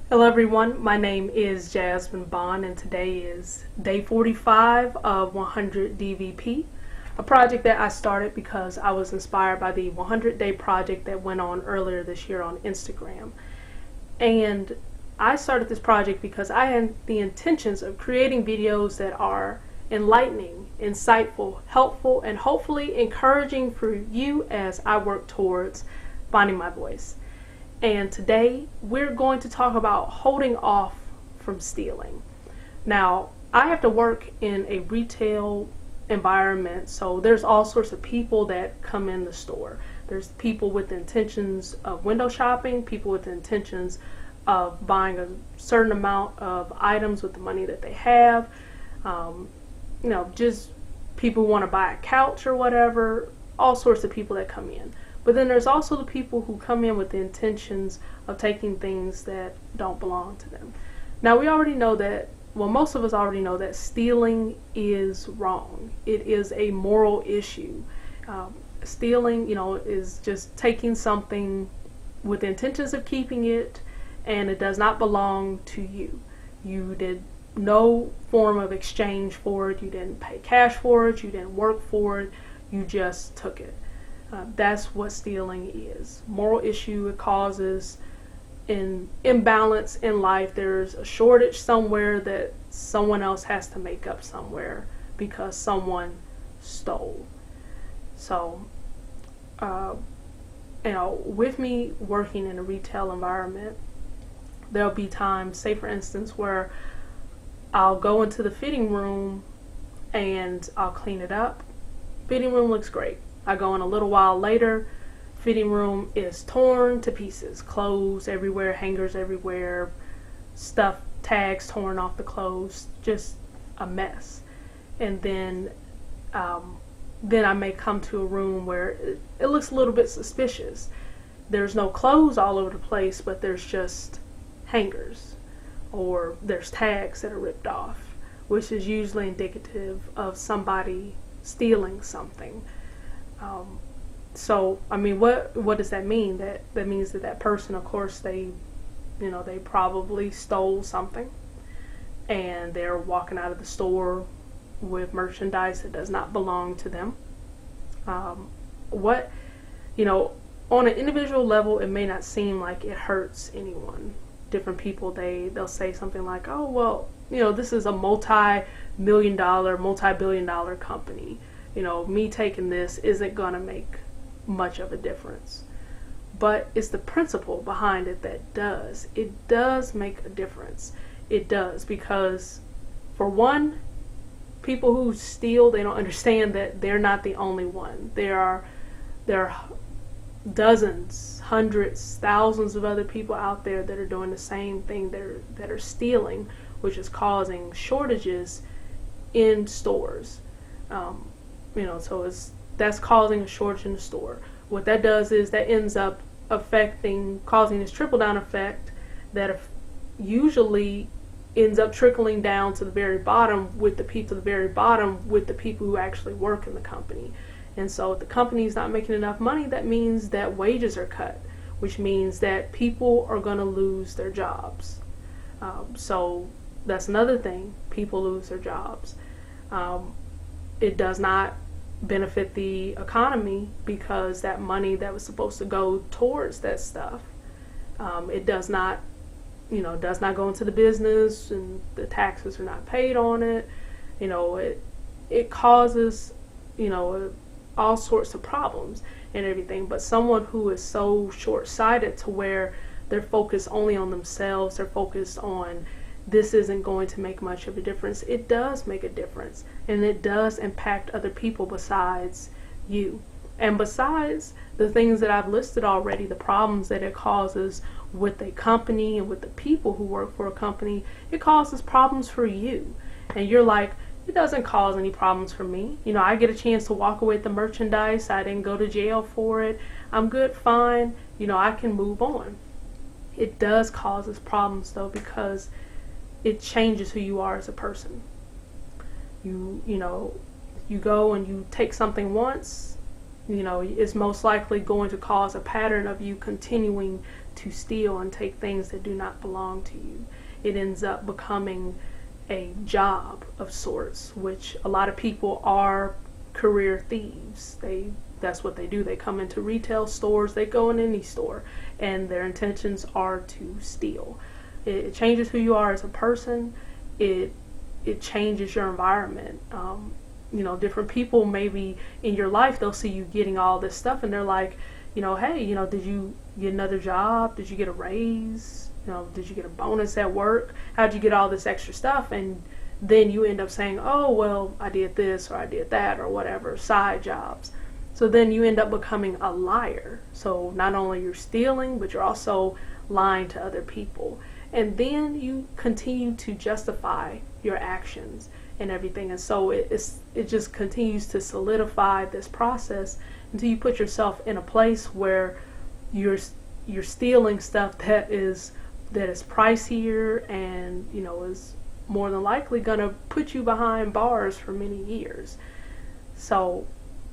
Hello everyone, my name is Jasmine Bond and today is day 45 of 100 DVP, a project that I started because I was inspired by the 100-day project that went on earlier this year on Instagram. And I started this project because I had the intentions of creating videos that are enlightening, insightful, helpful, and hopefully encouraging for you as I work towards finding my voice. And today we're going to talk about holding off from stealing. Now, I have to work in a retail environment, so there's all sorts of people that come in the store. There's people with intentions of window shopping, people with intentions of buying a certain amount of items with the money that they have, just people who want to buy a couch or whatever, all sorts of people that come in. But then there's also the people who come in with the intentions of taking things that don't belong to them. Now we already know that, well, most of us already know that stealing is wrong. It is a moral issue. Stealing, is just taking something with the intentions of keeping it, and it does not belong to you. You did no form of exchange for it. You didn't pay cash for it. You didn't work for it. You just took it. That's what stealing is. Moral issue. It causes an imbalance in life. There's a shortage somewhere that someone else has to make up somewhere because someone stole. So, with me working in a retail environment, there'll be times, say for instance, where I'll go into the fitting room and I'll clean it up. Fitting room looks great. I go in a little while later, fitting room is torn to pieces. Clothes everywhere, hangers everywhere, stuff, tags torn off the clothes, just a mess. And then I may come to a room where it looks a little bit suspicious. There's no clothes all over the place, but there's just hangers, or there's tags that are ripped off, which is usually indicative of somebody stealing something. What does that mean? That means that person, of course, they probably stole something, and they're walking out of the store with merchandise that does not belong to them. On an individual level, it may not seem like it hurts anyone. Different people, they'll say something like, oh, well, this is a multi-billion dollar company. Me taking this isn't going to make much of a difference. But it's the principle behind it that does. It does make a difference. It does, because for one, people who steal, they don't understand that they're not the only one. There are dozens, hundreds, thousands of other people out there that are doing the same thing, that are stealing, which is shortages in stores. That's causing a shortage in the store. What that does is that ends up causing this trickle down effect that usually ends up trickling down to the very bottom with the people who actually work in the company. And so if the company's not making enough money, that means that wages are cut, which means that people are going to lose their jobs. So that's another thing. People lose their jobs. It does not benefit the economy because that money that was supposed to go towards that stuff, it does not go into the business, and the taxes are not paid on it. It causes, all sorts of problems and everything. But someone who is so short-sighted to where they're focused only on themselves, they're focused on this isn't going to make much of a difference. It does make a difference, and it does impact other people besides you. And besides the things that I've listed already, the problems that it causes with a company and with the people who work for a company, it causes problems for you. And you're like, it doesn't cause any problems for me. I get a chance to walk away with the merchandise. I didn't go to jail for it. I'm good, fine. I can move on. It does cause problems though, because it changes who you are as a person. You go and you take something once, it's most likely going to cause a pattern of you continuing to steal and take things that do not belong to you. It ends up becoming a job of sorts, which a lot of people are career thieves. That's what they do. They come into retail stores, they go in any store, and their intentions are to steal. It changes who you are as a person. It changes your environment. Different people maybe in your life, they'll see you getting all this stuff and they're like, hey, did you get another job? Did you get a raise? Did you get a bonus at work? How'd you get all this extra stuff? And then you end up saying, oh, well, I did this or I did that or whatever, side jobs. So then you end up becoming a liar. So not only you're stealing, but you're also lying to other people. And then you continue to justify your actions and everything. And so it just continues to solidify this process until you put yourself in a place where you're stealing stuff that is pricier and is more than likely going to put you behind bars for many years. So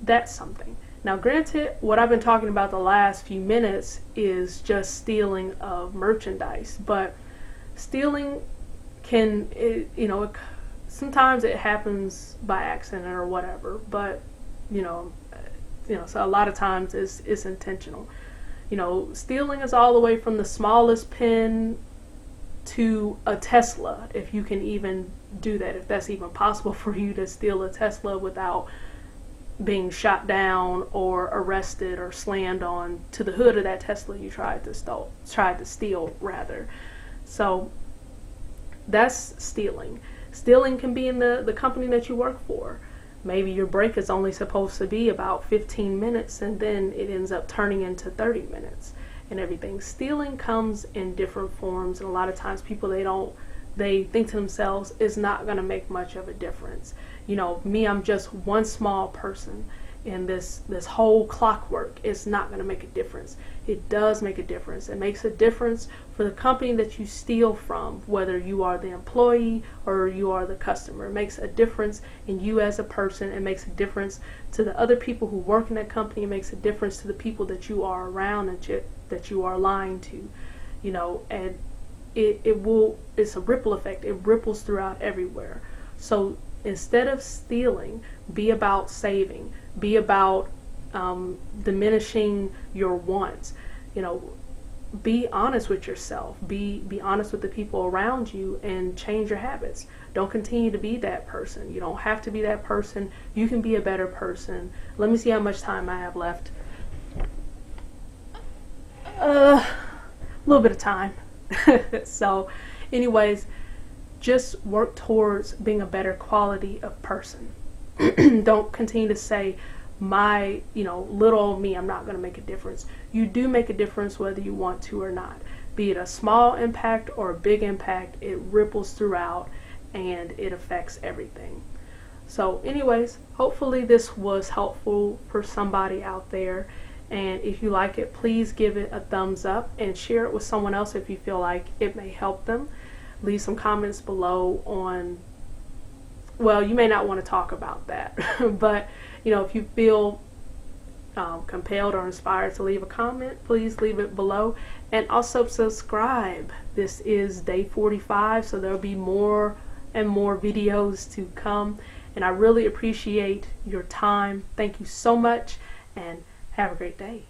that's something. Now, granted, what I've been talking about the last few minutes is just stealing of merchandise, but stealing sometimes it happens by accident or whatever, but so a lot of times it's intentional. Stealing is all the way from the smallest pen to a Tesla, if you can even do that, if that's even possible for you to steal a Tesla without being shot down or arrested or slammed on to the hood of that Tesla you tried to steal rather. So that's stealing. Stealing can be in the company that you work for. Maybe your break is only supposed to be about 15 minutes and then it ends up turning into 30 minutes and everything. Stealing comes in different forms, and a lot of times people, they think to themselves, it's not going to make much of a difference. Me, I'm just one small person in this whole clockwork. It's not going to make a difference. It does make a difference. It makes a difference for the company that you steal from, whether you are the employee or you are the customer. It makes a difference in you as a person. It makes a difference to the other people who work in that company. It makes a difference to the people that you are around and that you are lying to, and it's a ripple effect. It ripples throughout everywhere. So instead of stealing, be about saving. Be about diminishing your wants. Be honest with yourself. Be honest with the people around you and change your habits. Don't continue to be that person. You don't have to be that person. You can be a better person. Let me see how much time I have left. A little bit of time. So anyways, just work towards being a better quality of person. Don't continue to say, my, little old me, I'm not going to make a difference. You do make a difference whether you want to or not. Be it a small impact or a big impact, it ripples throughout and it affects everything. So anyways, hopefully this was helpful for somebody out there. And if you like it, please give it a thumbs up and share it with someone else if you feel like it may help them. Leave some comments below on, well, you may not want to talk about that, but if you feel compelled or inspired to leave a comment, please leave it below. And also subscribe. This is day 45, so there'll be more and more videos to come. And I really appreciate your time. Thank you so much, and have a great day.